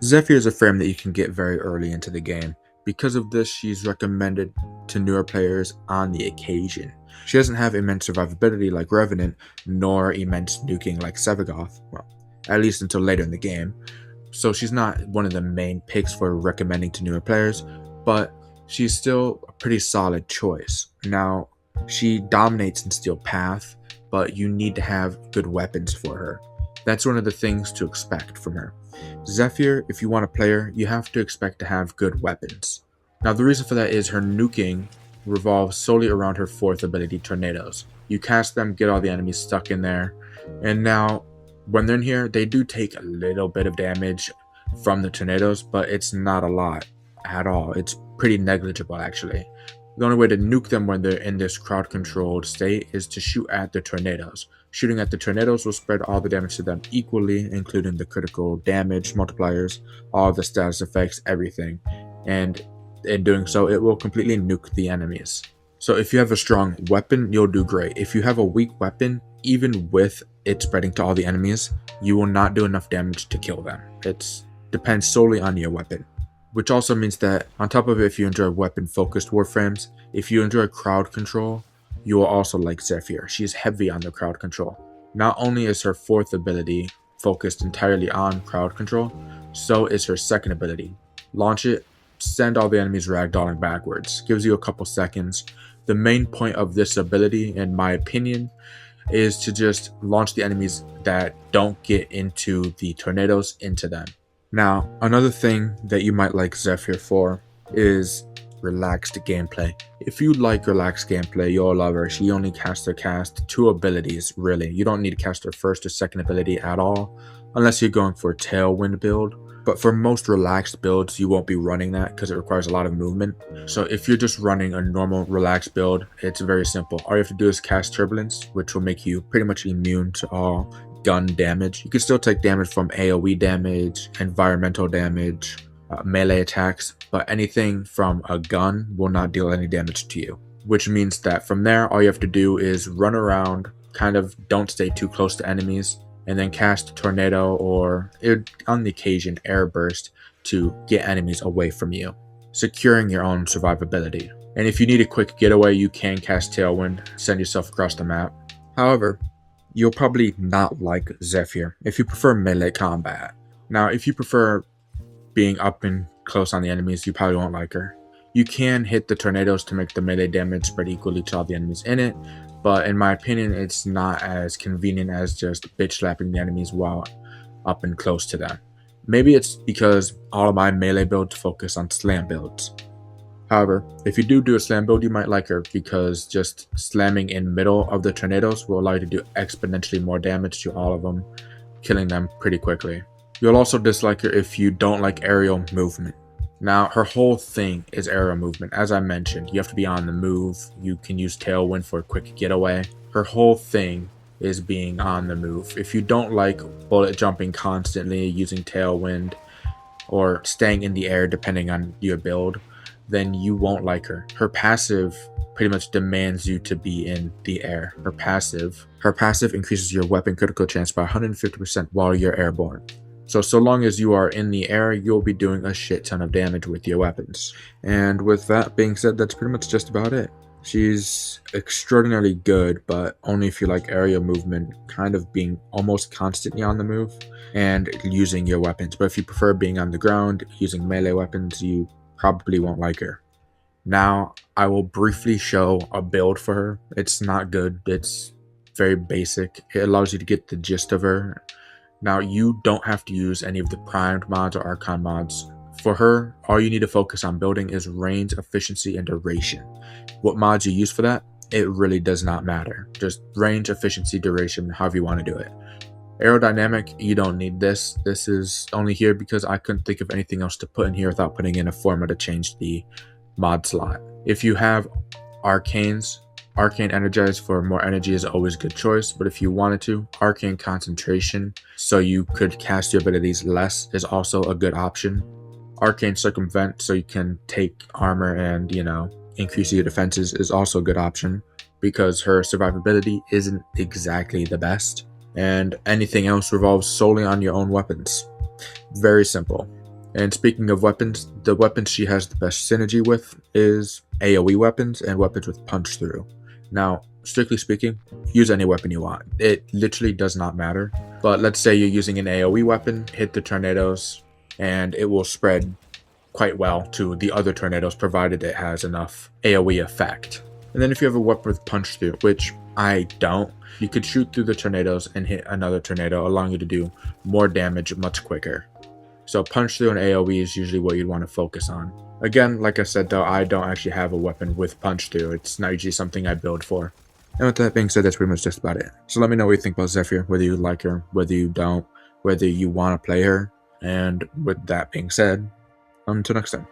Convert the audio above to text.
Zephyr is a frame that you can get very early into the game. Because of this, she's recommended to newer players on the occasion. She doesn't have immense survivability like Revenant, nor immense nuking like Sevagoth, well, at least until later in the game. So she's not one of the main picks for recommending to newer players, but she's still a pretty solid choice. Now, she dominates in Steel Path, but you need to have good weapons for her. That's one of the things to expect from her. Zephyr, if you want to play her, you have to expect to have good weapons. Now, the reason for that is her nuking revolves solely around her fourth ability, Tornadoes. You cast them, get all the enemies stuck in there, and now when they're in here, they do take a little bit of damage from the tornadoes, but it's not a lot at all. It's pretty negligible, actually. The only way to nuke them when they're in this crowd-controlled state is to shoot at the tornadoes. Shooting at the tornadoes will spread all the damage to them equally, including the critical damage multipliers, all the status effects, everything. And in doing so, it will completely nuke the enemies. So if you have a strong weapon, you'll do great. If you have a weak weapon, even with it spreading to all the enemies, you will not do enough damage to kill them. It depends solely on your weapon. Which also means that, on top of it, if you enjoy weapon-focused warframes, if you enjoy crowd control, you will also like Zephyr. She is heavy on the crowd control. Not only is her fourth ability focused entirely on crowd control, so is her second ability. Launch it, send all the enemies ragdolling backwards. Gives you a couple seconds. The main point of this ability, in my opinion, is to just launch the enemies that don't get into the tornadoes into them. Now, another thing that you might like Zephyr for is relaxed gameplay. If you like relaxed gameplay, you'll love her. She only casts two abilities, really. You don't need to cast her first or second ability at all, unless you're going for a Tailwind build. But for most relaxed builds, you won't be running that because it requires a lot of movement. So if you're just running a normal relaxed build, it's very simple. All you have to do is cast Turbulence, which will make you pretty much immune to all gun damage. You can still take damage from AoE damage, environmental damage, melee attacks, but anything from a gun will not deal any damage to you. Which means that from there, all you have to do is run around, kind of don't stay too close to enemies, and then cast Tornado or, on the occasion, Air Burst to get enemies away from you, securing your own survivability. And if you need a quick getaway, you can cast Tailwind, send yourself across the map. However, you'll probably not like Zephyr if you prefer melee combat. Now, if you prefer being up and close on the enemies, you probably won't like her. You can hit the tornadoes to make the melee damage spread equally to all the enemies in it, but in my opinion, it's not as convenient as just bitch slapping the enemies while up and close to them. Maybe it's because all of my melee builds focus on slam builds. However, if you do a slam build, you might like her because just slamming in middle of the tornadoes will allow you to do exponentially more damage to all of them, killing them pretty quickly. You'll also dislike her if you don't like aerial movement. Now, her whole thing is aerial movement. As I mentioned, you have to be on the move. You can use Tailwind for a quick getaway. Her whole thing is being on the move. If you don't like bullet jumping constantly, using Tailwind, or staying in the air depending on your build, then you won't like her. Her passive pretty much demands you to be in the air. Her passive increases your weapon critical chance by 150% while you're airborne. So long as you are in the air, you'll be doing a shit ton of damage with your weapons. And with that being said, that's pretty much just about it. She's extraordinarily good, but only if you like aerial movement, kind of being almost constantly on the move, and using your weapons. But if you prefer being on the ground, using melee weapons, you probably won't like her. Now, I will briefly show a build for her. It's not good. It's very basic. It allows you to get the gist of her. Now, you don't have to use any of the primed mods or archon mods. For her, all you need to focus on building is range, efficiency, and duration. What mods you use for that, it really does not matter. Just range, efficiency, duration, however you want to do it. Aerodynamic, you don't need this. This is only here because I couldn't think of anything else to put in here without putting in a format to change the mod slot. If you have arcanes, Arcane Energize for more energy is always a good choice, but if you wanted to, Arcane Concentration, so you could cast your abilities less, is also a good option. Arcane Circumvent, so you can take armor and, increase your defenses, is also a good option, because her survivability isn't exactly the best, and anything else revolves solely on your own weapons. Very simple. And speaking of weapons, the weapons she has the best synergy with is AoE weapons and weapons with punch through. Now, strictly speaking, use any weapon you want. It literally does not matter. But let's say you're using an AoE weapon, hit the tornadoes, and it will spread quite well to the other tornadoes provided it has enough AoE effect. And then if you have a weapon with punch through, which I don't, you could shoot through the tornadoes and hit another tornado, allowing you to do more damage much quicker. So punch through and AoE is usually what you'd want to focus on. Again, like I said though, I don't actually have a weapon with punch through. It's not usually something I build for. And with that being said, that's pretty much just about it. So let me know what you think about Zephyr, whether you like her, whether you don't, whether you want to play her. And with that being said, until next time.